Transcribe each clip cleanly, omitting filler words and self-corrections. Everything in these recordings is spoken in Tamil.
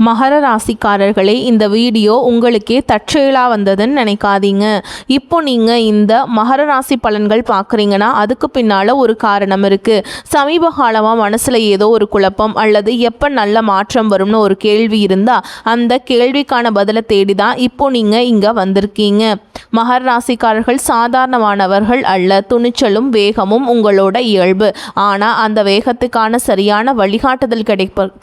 மகர ராசிக்காரர்களே, இந்த வீடியோ உங்களுக்கே தற்செயலாக வந்ததுன்னு நினைக்காதீங்க. இப்போ நீங்கள் இந்த மகர ராசி பலன்கள் பார்க்குறீங்கன்னா அதுக்கு பின்னால் ஒரு காரணம் இருக்குது. சமீப காலமாக மனசில் ஏதோ ஒரு குழப்பம் அல்லது எப்போ நல்ல மாற்றம் வரும்னு ஒரு கேள்வி இருந்தால் அந்த கேள்விக்கான பதிலை தேடி தான் இப்போ நீங்கள் இங்கே வந்திருக்கீங்க. மகர ராசிக்காரர்கள் சாதாரணமானவர்கள் அல்ல. துணிச்சலும் வேகமும் உங்களோட இயல்பு. ஆனால் அந்த வேகத்துக்கான சரியான வழிகாட்டுதல்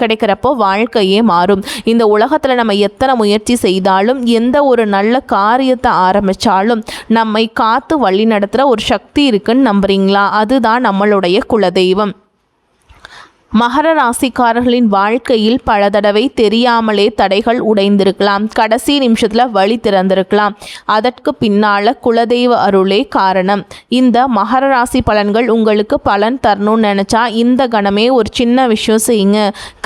கிடைக்கிறப்போ வாழ்க்கையே மாறும். இந்த உலகத்தில் நம்ம எத்தனை முயற்சி செய்தாலும் எந்த ஒரு நல்ல காரியத்தை ஆரம்பித்தாலும் நம்மை காத்து வழி நடத்துகிற ஒரு சக்தி இருக்குன்னு நம்புறீங்களா? அதுதான் நம்மளுடைய குலதெய்வம். மகர ராசிக்காரர்களின் வாழ்க்கையில் பல தடவை தெரியாமலே தடைகள் உடைந்திருக்கலாம். கடைசி நிமிஷத்தில் வழி திறந்திருக்கலாம். அதற்கு பின்னால் குலதெய்வ அருளே காரணம். இந்த மகர ராசி பலன்கள் உங்களுக்கு பலன் தரணும்னு நினச்சா இந்த கணமே ஒரு சின்ன விஷயம் செய்யுங்க.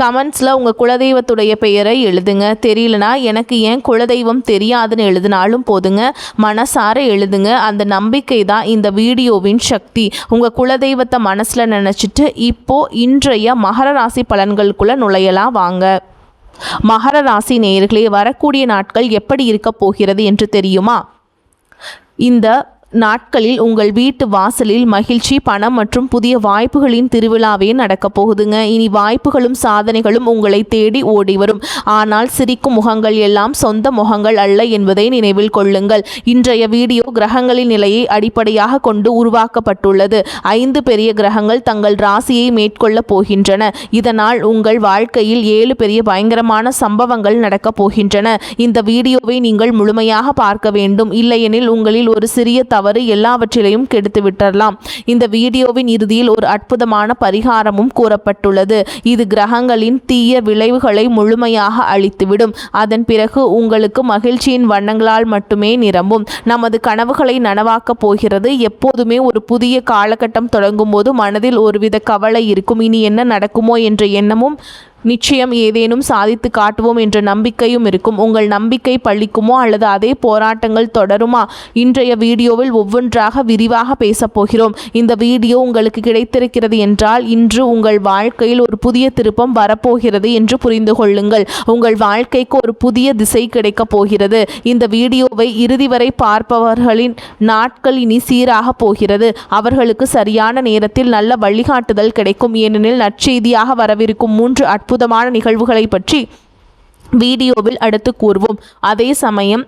கமெண்ட்ஸில் உங்கள் குலதெய்வத்துடைய பெயரை எழுதுங்க. தெரியலனா எனக்கு ஏன் குலதெய்வம் தெரியாதுன்னு எழுதினாலும் போதுங்க. மனசார எழுதுங்க. அந்த நம்பிக்கை தான் இந்த வீடியோவின் சக்தி. உங்கள் குலதெய்வத்தை மனசில் நினச்சிட்டு இன்றைய மகர ராசி பலன்களுக்குள்ள நுழையலாம் வாங்க. மகர ராசி நேயர்களே, வரக்கூடிய நாட்கள் எப்படி இருக்க போகிறது என்று தெரியுமா? இந்த நாட்களில் உங்கள் வீட்டு வாசலில் மகிழ்ச்சி, பணம் மற்றும் புதிய வாய்ப்புகளின் திருவிழாவே நடக்கப் போகுதுங்க. இனி வாய்ப்புகளும் சாதனைகளும் உங்களை தேடி ஓடி வரும். ஆனால் சிரிக்கும் முகங்கள் எல்லாம் சொந்த முகங்கள் அல்ல என்பதை நினைவில் கொள்ளுங்கள். இன்றைய வீடியோ கிரகங்களின் நிலையை அடிப்படையாக கொண்டு உருவாக்கப்பட்டுள்ளது. 5 பெரிய கிரகங்கள் தங்கள் ராசியை மேற்கொள்ளப் போகின்றன. இதனால் உங்கள் வாழ்க்கையில் 7 பெரிய பயங்கரமான சம்பவங்கள் நடக்கப் போகின்றன. இந்த வீடியோவை நீங்கள் முழுமையாக பார்க்க வேண்டும். இல்லையெனில் உங்களில் ஒரு சிறிய தவறு எல்லாவற்றிலையும் கெடுத்து விட்டுறலாம். இந்த வீடியோவின் இறுதியில் ஒரு அற்புதமான பரிகாரமும் கூறப்பட்டுள்ளது. இது கிரகங்களின் தீய விளைவுகளை முழுமையாக அழித்துவிடும். அதன் பிறகு உங்களுக்கு மகிழ்ச்சியின் வண்ணங்களால் மட்டுமே நிரம்பும். நமது கனவுகளை நனவாக்கப் போகிறது. எப்போதுமே ஒரு புதிய காலகட்டம் தொடங்கும் போது மனதில் ஒருவித கவலை இருக்கும். இனி என்ன நடக்குமோ என்ற எண்ணமும் நிச்சயம் ஏதேனும் சாதித்து காட்டுவோம் என்ற நம்பிக்கையும் இருக்கும். உங்கள் நம்பிக்கை பழிக்குமோ அல்லது அதே போராட்டங்கள் தொடருமா? இன்றைய வீடியோவில் ஒவ்வொன்றாக விரிவாக பேசப் போகிறோம். இந்த வீடியோ உங்களுக்கு கிடைத்திருக்கிறது என்றால் இன்று உங்கள் வாழ்க்கையில் ஒரு புதிய திருப்பம் வரப்போகிறது என்று புரிந்து கொள்ளுங்கள். உங்கள் வாழ்க்கைக்கு ஒரு புதிய திசை கிடைக்கப் போகிறது. இந்த வீடியோவை இறுதி வரை பார்ப்பவர்களின் நாட்கள் இனி சீராக போகிறது. அவர்களுக்கு சரியான நேரத்தில் நல்ல வழிகாட்டுதல் கிடைக்கும். ஏனெனில் நற்செய்தியாக வரவிருக்கும் 3 அற்புதமான நிகழ்வுகளை பற்றி வீடியோவில் அடுத்து கூறுவோம். அதே சமயம்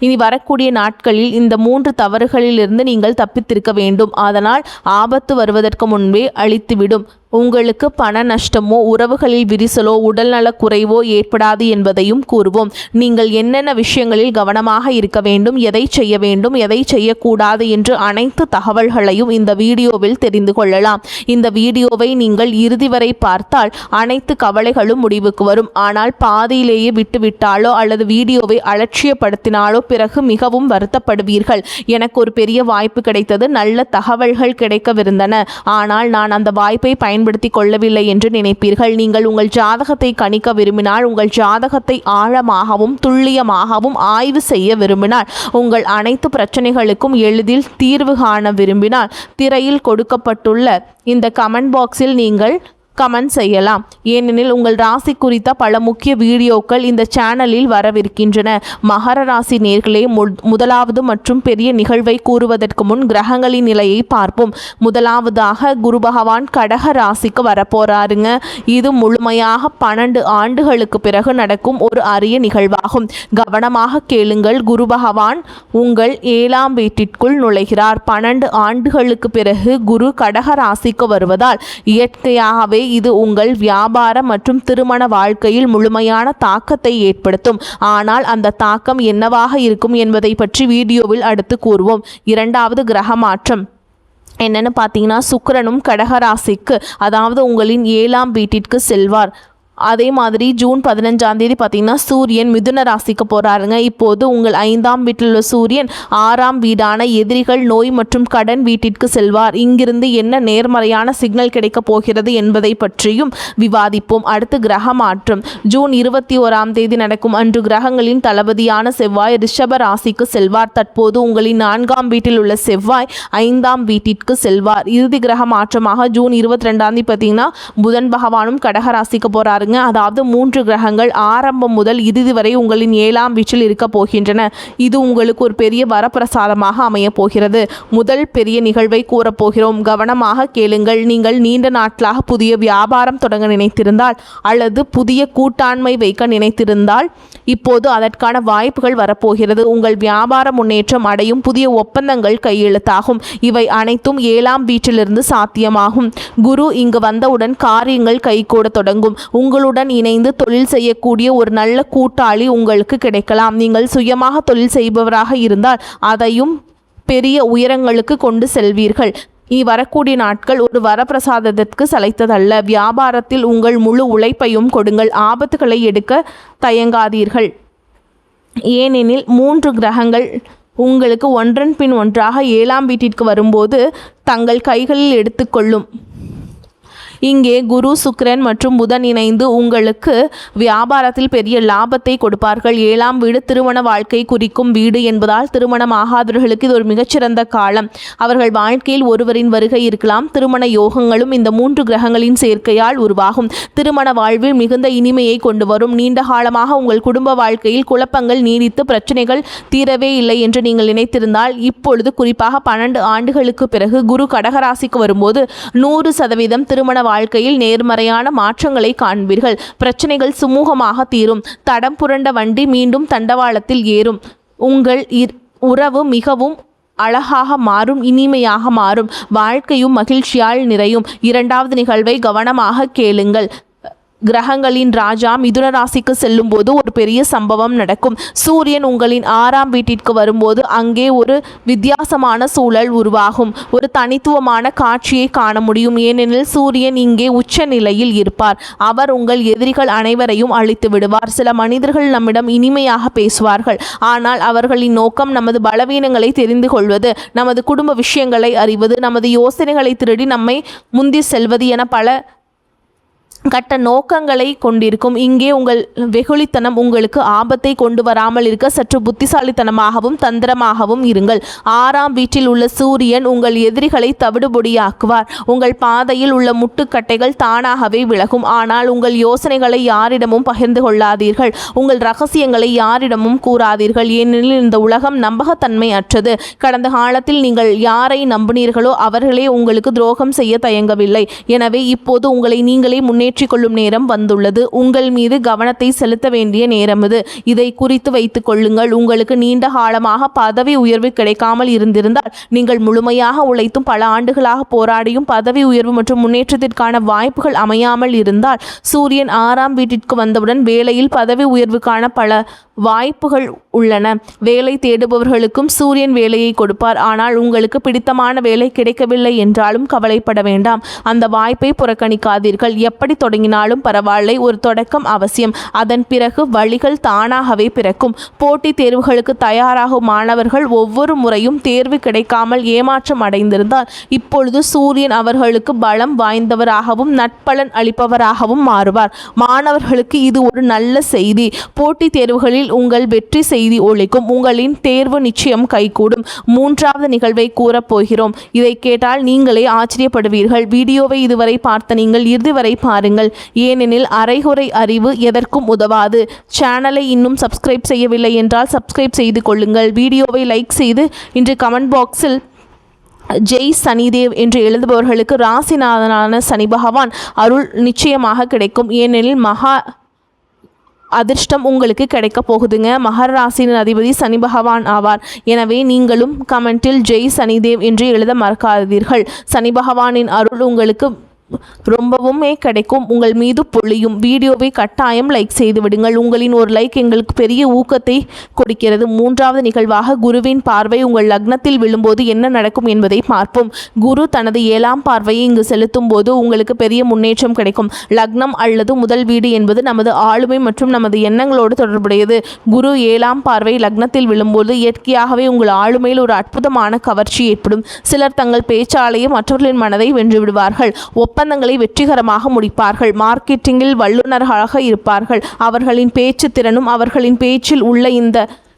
இனி வரக்கூடிய நாட்களில் இந்த 3 தவறுகளிலிருந்து நீங்கள் தப்பித்திருக்க வேண்டும். அதனால் ஆபத்து வருவதற்கு முன்பே அழித்துவிடும். உங்களுக்கு பண நஷ்டமோ உறவுகளில் விரிசலோ உடல்நல குறைவோ ஏற்படாது என்பதையும் கூறுவோம். நீங்கள் என்னென்ன விஷயங்களில் கவனமாக இருக்க வேண்டும், எதை செய்ய வேண்டும், எதை செய்யக்கூடாது என்று அனைத்து தகவல்களையும் இந்த வீடியோவில் தெரிந்து கொள்ளலாம். இந்த வீடியோவை நீங்கள் இறுதி வரை பார்த்தால் அனைத்து கவலைகளும் முடிவுக்கு வரும். ஆனால் பாதியிலேயே விட்டுவிட்டாலோ அல்லது வீடியோவை அலட்சியப்படுத்தினாலோ பிறகு மிகவும் வருத்தப்படுவீர்கள். எனக்கு ஒரு பெரிய வாய்ப்பு கிடைத்தது, நல்ல தகவல்கள் கிடைக்கவிருந்தன, ஆனால் நான் அந்த வாய்ப்பை பயன்படுத்தி கொள்ளவில்லை என்று நினைப்பீர்கள். நீங்கள் உங்கள் ஜாதகத்தை கணிக்க விரும்பினால், உங்கள் ஜாதகத்தை ஆழமாகவும் துல்லியமாகவும் ஆய்வு செய்ய விரும்பினால், உங்கள் அனைத்து பிரச்சனைகளுக்கும் எளிதில் தீர்வு காண விரும்பினால், திரையில் கொடுக்கப்பட்டுள்ள இந்த கமெண்ட் பாக்ஸில் நீங்கள் கமெண்ட் செய்யலாம். ஏனெனில் உங்கள் ராசி குறித்த பல முக்கிய வீடியோக்கள் இந்த சேனலில் வரவிருக்கின்றன. மகர ராசி நேர்களே, முதலாவது மற்றும் பெரிய நிகழ்வை கூறுவதற்கு முன் கிரகங்களின் நிலையை பார்ப்போம். முதலாவதாக குரு பகவான் கடக ராசிக்கு வரப்போறாருங்க. இது முழுமையாக 12 ஆண்டுகளுக்கு பிறகு நடக்கும் ஒரு அரிய நிகழ்வாகும். கவனமாக கேளுங்கள். குரு பகவான் உங்கள் 7ஆம் வீட்டிற்குள் நுழைகிறார். 12 ஆண்டுகளுக்கு பிறகு குரு கடக ராசிக்கு வருவதால் இயற்கையாகவே இது உங்கள் வியாபார மற்றும் திருமண வாழ்க்கையில் முழுமையான தாக்கத்தை ஏற்படுத்தும். ஆனால் அந்த தாக்கம் என்னவாக இருக்கும் என்பதை பற்றி வீடியோவில் அடுத்து கூறுவோம். 2வது கிரக மாற்றம் என்னன்னு பார்த்தீங்கன்னா, சுக்கிரனும் கடகராசிக்கு அதாவது உங்களின் 7ஆம் வீட்டிற்கு செல்வார். அதே மாதிரி ஜூன் 15ஆம் தேதி பார்த்தீங்கன்னா சூரியன் மிதுன ராசிக்கு போகிறாருங்க. இப்போது உங்கள் 5ஆம் வீட்டில் உள்ள சூரியன் 6ஆம் வீடான எதிரிகள், நோய் மற்றும் கடன் வீட்டிற்கு செல்வார். இங்கிருந்து என்ன நேர்மறையான சிக்னல் கிடைக்கப் போகிறது என்பதை பற்றியும் விவாதிப்போம். அடுத்து கிரக மாற்றம் ஜூன் 21ஆம் தேதி நடக்கும். அன்று கிரகங்களின் தளபதியான செவ்வாய் ரிஷப ராசிக்கு செல்வார். தற்போது உங்களின் 4ஆம் வீட்டில் உள்ள செவ்வாய் 5ஆம் வீட்டிற்கு செல்வார். இறுதி கிரக மாற்றமாக ஜூன் 22ஆம் தேதி பார்த்தீங்கன்னா புதன் பகவானும் கடக ராசிக்கு போகிறார். பாருங்க. அதாவது 3 கிரகங்கள் ஆரம்பம் முதல் இறுதி வரை உங்களின் 7ஆம் வீட்டில் இருக்க போகின்றன. இது உங்களுக்கு ஒரு பெரிய வரப்பிரசாதமாக அமைய போகிறது. முதல் பெரிய நிகழ்வை கூறப்போகிறோம், கவனமாக கேளுங்கள். நீங்கள் நீண்ட நாட்களாக புதிய வியாபாரம் தொடங்க நினைத்திருந்தால் அல்லது புதிய கூட்டாண்மை வைக்க நினைத்திருந்தால் இப்போது அதற்கான வாய்ப்புகள் வரப்போகிறது. உங்கள் வியாபார முன்னேற்றம் அடையும், புதிய ஒப்பந்தங்கள் கையெழுத்தாகும். இவை அனைத்தும் 7ஆம் வீட்டிலிருந்து சாத்தியமாகும். குரு இங்கு வந்தவுடன் காரியங்கள் கைகூட தொடங்கும். உங்களுடன் இணைந்து தொழில் செய்யக்கூடிய ஒரு நல்ல கூட்டாளி உங்களுக்கு கிடைக்கலாம். நீங்கள் சுயமாக தொழில் செய்பவராக இருந்தால் அதையும் பெரிய உயரங்களுக்கு கொண்டு செல்வீர்கள். வரக்கூடிய நாட்கள் ஒரு வரப்பிரசாதத்திற்கு சளைத்ததல்ல. வியாபாரத்தில் உங்கள் முழு உழைப்பையும் கொடுங்கள். ஆபத்துகளை எடுக்க தயங்காதீர்கள். ஏனெனில் 3 கிரகங்கள் உங்களுக்கு ஒன்றன் பின் ஒன்றாக 7ஆம் வீட்டிற்கு வரும்போது தங்கள் கைகளில் எடுத்துக்கொள்ளும். இங்கே குரு, சுக்கிரன் மற்றும் புதன் இணைந்து உங்களுக்கு வியாபாரத்தில் பெரிய லாபத்தை கொடுப்பார்கள். 7ஆம் வீடு திருமண வாழ்க்கை குறிக்கும் வீடு என்பதால் திருமணம் ஆகாதவர்களுக்கு இது ஒரு மிகச்சிறந்த காலம். அவர்கள் வாழ்க்கையில் ஒருவரின் வருகை இருக்கலாம். திருமண யோகங்களும் இந்த 3 கிரகங்களின் சேர்க்கையால் உருவாகும். திருமண வாழ்வில் மிகுந்த இனிமையை கொண்டு வரும். நீண்ட காலமாக உங்கள் குடும்ப வாழ்க்கையில் குழப்பங்கள் நீடித்து பிரச்சனைகள் தீரவே இல்லை என்று நீங்கள் நினைத்திருந்தால் இப்பொழுது குறிப்பாக 12 ஆண்டுகளுக்கு பிறகு குரு கடகராசிக்கு வரும்போது 100% திருமண வாழ்க்கையில் நேர்மறையான மாற்றங்களை காண்பீர்கள். பிரச்சனைகள் சுமூகமாக தீரும். தடம் புரண்ட வண்டி மீண்டும் தண்டவாளத்தில் ஏறும். உங்கள் உறவு மிகவும் அழகாக மாறும், இனிமையாக மாறும். வாழ்க்கையும் மகிழ்ச்சியால் நிறையும். 2வது நிகழ்வை கவனமாக கேளுங்கள். கிரகங்களின் ராஜா மிதுன ராசிக்கு செல்லும் போது ஒரு பெரிய சம்பவம் நடக்கும். சூரியன் உங்களின் 6ஆம் வீட்டிற்கு வரும்போது அங்கே ஒரு வித்தியாசமான சூழல் உருவாகும். ஒரு தனித்துவமான காட்சியை காண முடியும். ஏனெனில் சூரியன் இங்கே உச்ச நிலையில் இருப்பார். அவர் உங்கள் எதிரிகள் அனைவரையும் அழித்து விடுவார். சில மனிதர்கள் நம்மிடம் இனிமையாக பேசுவார்கள், ஆனால் அவர்களின் நோக்கம் நமது பலவீனங்களை தெரிந்து கொள்வது, நமது குடும்ப விஷயங்களை அறிவது, நமது யோசனைகளை திருடி நம்மை முந்தி செல்வது என பல கட்ட நோக்கங்களை கொண்டிருக்கும். இங்கே உங்கள் வெகுளித்தனம் உங்களுக்கு ஆபத்தை கொண்டு வராமல் இருக்க சற்று புத்திசாலித்தனமாகவும் தந்திரமாகவும் இருங்கள். 6ஆம் வீட்டில் உள்ள சூரியன் உங்கள் எதிரிகளை தவிடுபொடியாக்குவார். உங்கள் பாதையில் உள்ள முட்டுக்கட்டைகள் தானாகவே விலகும். ஆனால் உங்கள் யோசனைகளை யாரிடமும் பகிர்ந்து கொள்ளாதீர்கள். உங்கள் ரகசியங்களை யாரிடமும் கூறாதீர்கள். ஏனெனில் இந்த உலகம் நம்பகத்தன்மை அற்றது. கடந்த காலத்தில் நீங்கள் யாரை நம்பினீர்களோ அவர்களே உங்களுக்கு துரோகம் செய்ய தயங்கவில்லை. எனவே இப்போது உங்களை நீங்களே கொள்ளும் நேரம் வந்துள்ளது. உங்கள் மீது கவனத்தை செலுத்த வேண்டிய நேரம் இது. இதை குறித்து வைத்துக் கொள்ளுங்கள். உங்களுக்கு நீண்ட காலமாக பதவி உயர்வு கிடைக்காமல் இருந்திருந்தால், நீங்கள் முழுமையாக உழைத்தும் பல ஆண்டுகளாக போராடியும் பதவி உயர்வு மற்றும் முன்னேற்றத்திற்கான வாய்ப்புகள் அமையாமல் இருந்தால், சூரியன் 6ஆம் வீட்டிற்கு வந்தவுடன் வேலையில் பதவி உயர்வுக்கான பல வாய்ப்புகள் உள்ளன. வேலை தேடுபவர்களுக்கும் சூரியன் வேலையை கொடுப்பார். ஆனால் உங்களுக்கு பிடித்தமான வேலை கிடைக்கவில்லை என்றாலும் கவலைப்பட வேண்டாம். அந்த வாய்ப்பை புறக்கணிக்காதீர்கள். எப்படி தொடங்கினாலும் பரவாயில்லை, ஒரு தொடக்கம் அவசியம். அதன் பிறகு வழிகள் தானாகவே பிறக்கும். போட்டித் தேர்வுகளுக்கு தயாராகும் மாணவர்கள் ஒவ்வொரு முறையும் தேர்வு கிடைக்காமல் ஏமாற்றம் அடைந்திருந்தால், இப்பொழுது சூரியன் அவர்களுக்கு பலம் வாய்ந்தவராகவும் நட்பலன் அளிப்பவராகவும் மாறுவார். மாணவர்களுக்கு இது ஒரு நல்ல செய்தி. போட்டித் தேர்வுகளில் உங்கள் வெற்றி செய்தி ஒலிக்கும். உங்களின் தேர்வு நிச்சயம் கைகூடும். 3வது நிகழ்வை கூறப்போகிறோம். இதை கேட்டால் நீங்களே ஆச்சரியப்படுவீர்கள். வீடியோவை இதுவரை பார்த்த நீங்கள் இறுதி வரை பாருங்கள். ஏனெனில் அரைகுறை அறிவு எதற்கும் உதவாது. சேனலை இன்னும் சப்ஸ்கிரைப் செய்யவில்லை என்றால் சப்ஸ்கிரைப் செய்து கொள்ளுங்கள். வீடியோவை லைக் செய்து இன்று கமெண்ட் பாக்ஸில் ஜெய் சனிதேவ் என்று எழுதுபவர்களுக்கு ராசிநாதனான சனி பகவான் அருள் நிச்சயமாக கிடைக்கும். ஏனெனில் மகா அதிர்ஷ்டம் உங்களுக்கு கிடைக்க போகுதுங்க. மகர ராசியின் அதிபதி சனி பகவான் ஆவார். எனவே நீங்களும் கமெண்டில் ஜெய் சனிதேவ் என்று எழுத மறக்காதீர்கள். சனி பகவானின் அருள் உங்களுக்கு ரொம்பவுமே கிடைக்கும், உங்கள் மீது பொழியும். வீடியோவை கட்டாயம் லைக் செய்து விடுங்கள். உங்களின் ஒரு லைக் எங்களுக்கு பெரிய ஊக்கத்தை கொடுக்கிறது. 3வது நிகழ்வாக குருவின் பார்வை உங்கள் லக்னத்தில் விழும்போது என்ன நடக்கும் என்பதை பார்ப்போம். குரு தனது 7ஆம் பார்வையை இங்கு செலுத்தும் போது உங்களுக்கு பெரிய முன்னேற்றம் கிடைக்கும். லக்னம் அல்லது முதல் வீடு என்பது நமது ஆளுமை மற்றும் நமது எண்ணங்களோடு தொடர்புடையது. குரு 7ஆம் பார்வை லக்னத்தில் விழும்போது இயற்கையாகவே உங்கள் ஆளுமையில் ஒரு அற்புதமான கவர்ச்சி ஏற்படும். சிலர் தங்கள் பேச்சாலேயே மற்றவர்களின் மனதை வென்று விடுவார்கள். ஒப்பந்தங்களை வெற்றிகரமாக முடிப்பார்கள். மார்க்கெட்டிங்கில் வல்லுநர்களாக இருப்பார்கள். அவர்களின் பேச்சு திறனும் அவர்களின் பேச்சில் உள்ள இந்த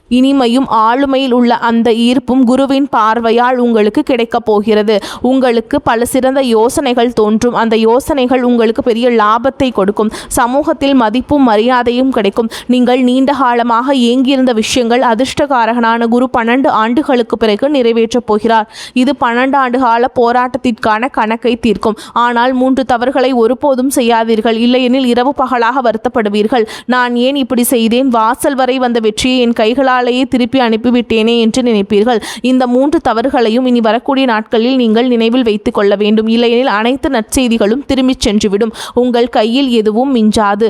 இனிமையும் ஆளுமையில் உள்ள அந்த ஈர்ப்பும் குருவின் பார்வையால் உங்களுக்கு கிடைக்கப் போகிறது. உங்களுக்கு பல சிறந்த யோசனைகள் தோன்றும். அந்த யோசனைகள் உங்களுக்கு பெரிய லாபத்தை கொடுக்கும். சமூகத்தில் மதிப்பும் மரியாதையும் கிடைக்கும். நீங்கள் நீண்ட காலமாக ஏங்கியிருந்த விஷயங்கள் அதிர்ஷ்டகாரகனான குரு 12 ஆண்டுகளுக்கு பிறகு நிறைவேற்றப் போகிறார். இது 12 ஆண்டு கால போராட்டத்திற்கான கணக்கை தீர்க்கும். ஆனால் 3 தவறுகளை ஒருபோதும் செய்யாதீர்கள். இல்லையெனில் இரவு பகலாக வருத்தப்படுவீர்கள். நான் ஏன் இப்படி செய்தேன்? வாசல் வரை வந்த வெற்றியை என் கைகளாலேயே திருப்பி அனுப்பிவிட்டேனே என்று நினைப்பீர்கள். இந்த 3 தவறுகளையும் இனி வரக்கூடிய நாட்களில் நீங்கள் நினைவில் வைத்துக் கொள்ள வேண்டும். இல்லையெனில் அனைத்து நற்செய்திகளும் திரும்பிச் சென்றுவிடும். உங்கள் கையில் எதுவும் மிஞ்சாது.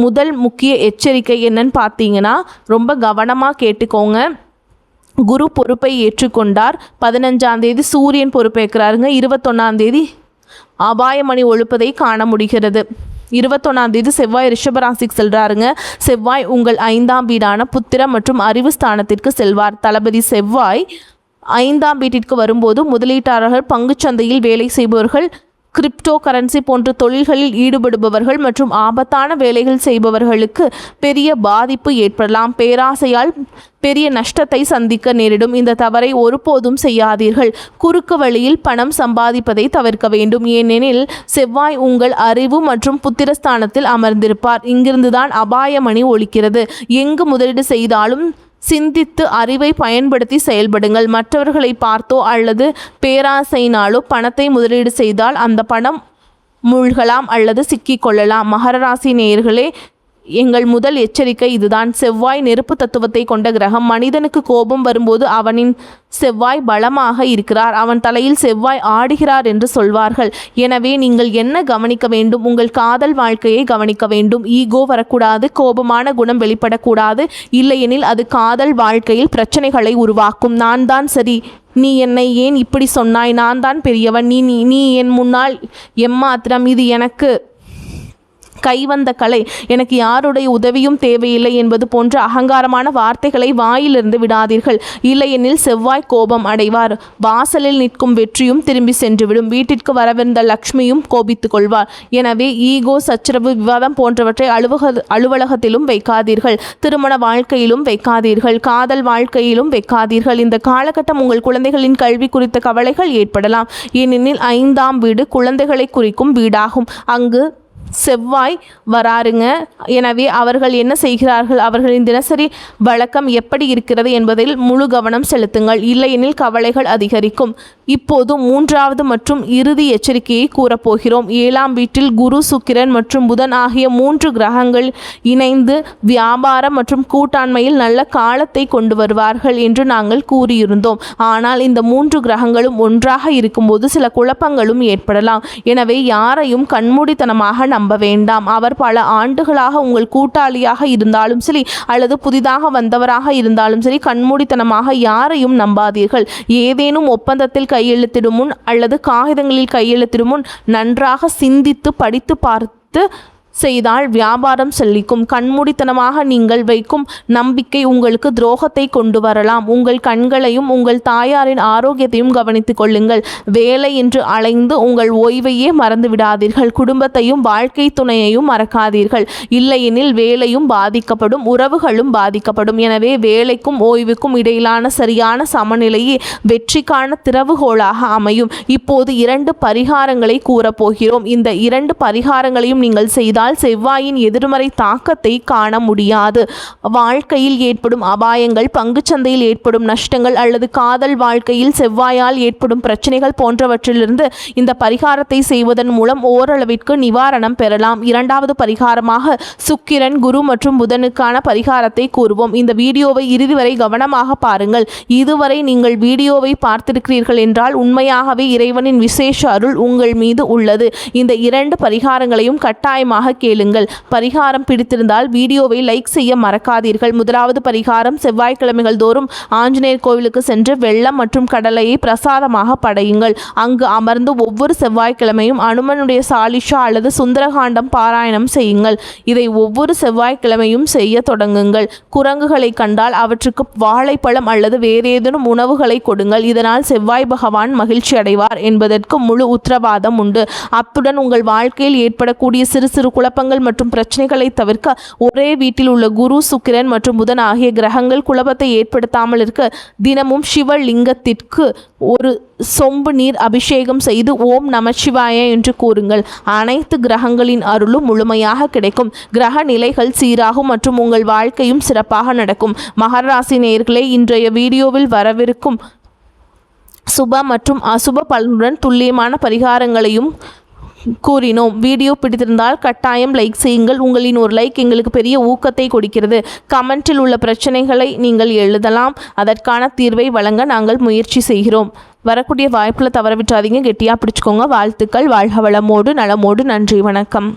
முதல் முக்கிய எச்சரிக்கை என்னன்னு பார்த்தீங்கன்னா, ரொம்ப கவனமாக கேட்டுக்கோங்க. குரு பொறுப்பை ஏற்றுக்கொண்டார். 15ஆம் தேதி சூரியன் பொறுப்பேற்கிறாருங்க. 21ஆம் தேதி அபாயமணி ஒழுப்பதை காண முடிகிறது. 21ஆம் தேதி செவ்வாய் ரிஷபராசிக்கு செல்றாருங்க. செவ்வாய் உங்கள் 5ஆம் வீடான புத்திர மற்றும் அறிவு ஸ்தானத்திற்கு செல்வார். தளபதி செவ்வாய் 5ஆம் வீட்டிற்கு வரும்போது முதலீட்டாளர்கள், பங்குச்சந்தையில் வேலை செய்பவர்கள், கிரிப்டோ கரன்சி போன்ற தொழில்களில் ஈடுபடுபவர்கள் மற்றும் ஆபத்தான வேலைகள் செய்பவர்களுக்கு பெரிய பாதிப்பு ஏற்படலாம். பேராசையால் பெரிய நஷ்டத்தை சந்திக்க நேரிடும். இந்த தவறை ஒருபோதும் செய்யாதீர்கள். குறுக்கு வழியில் பணம் சம்பாதிப்பதை தவிர்க்க வேண்டும். ஏனெனில் செவ்வாய் உங்கள் அறிவு மற்றும் புத்திரஸ்தானத்தில் அமர்ந்திருப்பார். இங்கிருந்துதான் அபாயமணி ஒலிக்கிறது. எங்கு முதலீடு செய்தாலும் சிந்தித்து அறிவை பயன்படுத்தி செயல்படுங்கள். மற்றவர்களை பார்த்தோ அல்லது பேராசையினாலோ பணத்தை முதலீடு செய்தால் அந்த பணம் மூழ்கலாம் அல்லது சிக்கிக்கொள்ளலாம். மகர ராசி நேயர்களே, எங்கள் முதல் எச்சரிக்கை இதுதான். செவ்வாய் நெருப்பு தத்துவத்தை கொண்ட கிரகம். மனிதனுக்கு கோபம் வரும்போது அவனின் செவ்வாய் பலமாக இருக்கிறார். அவன் தலையில் செவ்வாய் ஆடுகிறார் என்று சொல்வார்கள். எனவே நீங்கள் என்ன கவனிக்க வேண்டும்? உங்கள் காதல் வாழ்க்கையை கவனிக்க வேண்டும். ஈகோ வரக்கூடாது. கோபமான குணம் வெளிப்படக்கூடாது. இல்லையெனில் அது காதல் வாழ்க்கையில் பிரச்சனைகளை உருவாக்கும். நான் தான் சரி, நீ என்னை ஏன் இப்படி சொன்னாய், நான் தான் பெரியவன், நீ என் முன்னால் எம்மாத்திரம், இது எனக்கு கைவந்த கலை, எனக்கு யாருடைய உதவியும் தேவையில்லை என்பது போன்ற அகங்காரமான வார்த்தைகளை வாயிலிருந்து விடாதீர்கள். இல்லையெனில் செவ்வாய் கோபம் அடைவார். வாசலில் நிற்கும் வெற்றியும் திரும்பி சென்றுவிடும். வீட்டிற்கு வரவிருந்த லக்ஷ்மியும் கோபித்துக் கொள்வார். எனவே ஈகோ, சச்சரவு, விவாதம் போன்றவற்றை அலுவலகத்திலும் வைக்காதீர்கள். திருமண வாழ்க்கையிலும் வைக்காதீர்கள். காதல் வாழ்க்கையிலும் வைக்காதீர்கள். இந்த காலகட்டம் உங்கள் குழந்தைகளின் கல்வி குறித்த கவலைகள் ஏற்படலாம். ஏனெனில் 5ஆம் வீடு குழந்தைகளை குறிக்கும் வீடாகும். அங்கு செவ்வாய் வராருங்க. எனவே அவர்கள் என்ன செய்கிறார்கள், அவர்களின் தினசரி வழக்கம் எப்படி இருக்கிறது என்பதில் முழு கவனம் செலுத்துங்கள். இல்லையெனில் கவலைகள் அதிகரிக்கும். இப்போது 3வது மற்றும் இறுதி எச்சரிக்கையை கூறப்போகிறோம். 7ஆம் வீட்டில் குரு, சுக்கிரன் மற்றும் புதன் ஆகிய 3 கிரகங்கள் இணைந்து வியாபாரம் மற்றும் கூட்டாண்மையில் நல்ல காலத்தை கொண்டு வருவார்கள் என்று நாங்கள் கூறியிருந்தோம். ஆனால் இந்த 3 கிரகங்களும் ஒன்றாக இருக்கும்போது சில குழப்பங்களும் ஏற்படலாம். எனவே யாரையும் கண்மூடித்தனமாக நம்ப வேண்டாம். அவர் பல ஆண்டுகளாக உங்கள் கூட்டாளியாக இருந்தாலும் சரி அல்லது புதிதாக வந்தவராக இருந்தாலும் சரி, கண்மூடித்தனமாக யாரையும் நம்பாதீர்கள். ஏதேனும் ஒப்பந்தத்தில் கையெழுத்திடும் முன் அல்லது காகிதங்களில் கையெழுத்திடும் முன் நன்றாக சிந்தித்து படித்து பார்த்து செய்தால் வியாபாரம் செழிக்கும். கண்மூடித்தனமாக நீங்கள் வைக்கும் நம்பிக்கை உங்களுக்கு துரோகத்தை கொண்டு வரலாம். உங்கள் கண்களையும் உங்கள் தாயாரின் ஆரோக்கியத்தையும் கவனித்துக் கொள்ளுங்கள். வேலை என்று அலைந்து உங்கள் ஓய்வையே மறந்து விடாதீர்கள். குடும்பத்தையும் வாழ்க்கை துணையையும் மறக்காதீர்கள். இல்லையெனில் வேலையும் பாதிக்கப்படும், உறவுகளும் பாதிக்கப்படும். எனவே வேலைக்கும் ஓய்வுக்கும் இடையிலான சரியான சமநிலையே வெற்றிக்கான திறவுகோலாக அமையும். இப்போது 2 பரிகாரங்களை கூறப்போகிறோம். இந்த 2 பரிகாரங்களையும் நீங்கள் செய்தால் செவ்வாயின் எதிர்மறை தாக்கத்தை காண முடியாது. வாழ்க்கையில் ஏற்படும் அபாயங்கள், பங்குச்சந்தையில் ஏற்படும் நஷ்டங்கள் அல்லது காதல் வாழ்க்கையில் செவ்வாயால் ஏற்படும் பிரச்சனைகள் போன்றவற்றிலிருந்து இந்த பரிகாரத்தை செய்வதன் மூலம் ஓரளவிற்கு நிவாரணம் பெறலாம். 2வது பரிகாரமாக சுக்கிரன், குரு மற்றும் புதனுக்கான பரிகாரத்தை கூறுவோம். இந்த வீடியோவை இறுதி வரை கவனமாக பாருங்கள். இதுவரை நீங்கள் வீடியோவை பார்த்திருக்கிறீர்கள் என்றால் உண்மையாகவே இறைவனின் விசேஷ அருள் உங்கள் மீது உள்ளது. இந்த 2 பரிகாரங்களையும் கட்டாயமாக கேளுங்கள். பரிகாரம் பிடித்திருந்தால் வீடியோவை லைக் செய்ய மறக்காதீர்கள். 1வது பரிகாரம், செவ்வாய்க்கிழமைகள் தோறும் ஆஞ்சநேயர் கோவிலுக்கு சென்று வெள்ளம் மற்றும் கடலையை பிரசாதமாக படையுங்கள். அங்கு அமர்ந்து ஒவ்வொரு செவ்வாய்க்கிழமையும் அனுமனுடைய சாலிஷா அல்லது சுந்தரகாண்டம் பாராயணம் செய்யுங்கள். இதை ஒவ்வொரு செவ்வாய்க்கிழமையும் செய்ய தொடங்குங்கள். குரங்குகளை கண்டால் அவற்றுக்கு வாழைப்பழம் அல்லது வேறேதேனும் உணவுகளை கொடுங்கள். இதனால் செவ்வாய் பகவான் மகிழ்ச்சி அடைவார் என்பதற்கு முழு உத்தரவாதம் உண்டு. அத்துடன் உங்கள் வாழ்க்கையில் ஏற்படக்கூடிய சிறு சிறு குழப்பங்கள் மற்றும் பிரச்சனைகளை தவிர்க்க ஒரே வீட்டில் உள்ள குரு, சுக்கிரன் மற்றும் புதன் ஆகிய கிரகங்கள் குழப்பத்தை ஏற்படுத்தாமல் இருக்க தினமும் சிவலிங்கத்திற்கு ஒரு சொம்பு நீர் அபிஷேகம் செய்து ஓம் நமசிவாய என்று கூறுங்கள். அனைத்து கிரகங்களின் அருளும் முழுமையாக கிடைக்கும். கிரக நிலைகள் சீராகும் மற்றும் உங்கள் வாழ்க்கையும் சிறப்பாக நடக்கும். மகர ராசி நேயர்களே, இன்றைய வீடியோவில் வரவிருக்கும் சுப மற்றும் அசுப பலனுடன் துல்லியமான பரிகாரங்களையும் கூறினோம். வீடியோ பிடித்திருந்தால் கட்டாயம் லைக் செய்யுங்கள். உங்களின் ஒரு லைக் எங்களுக்கு பெரிய ஊக்கத்தை கொடுக்கிறது. கமெண்டில் உள்ள பிரச்சனைகளை நீங்கள் எழுதலாம். அதற்கான தீர்வை வழங்க நாங்கள் முயற்சி செய்கிறோம். வரக்கூடிய வாய்ப்பில் தவற விட்டாதீங்க. கெட்டியாக பிடிச்சிக்கோங்க. வாழ்த்துக்கள். வாழ்க வளமோடு நலமோடு. நன்றி. வணக்கம்.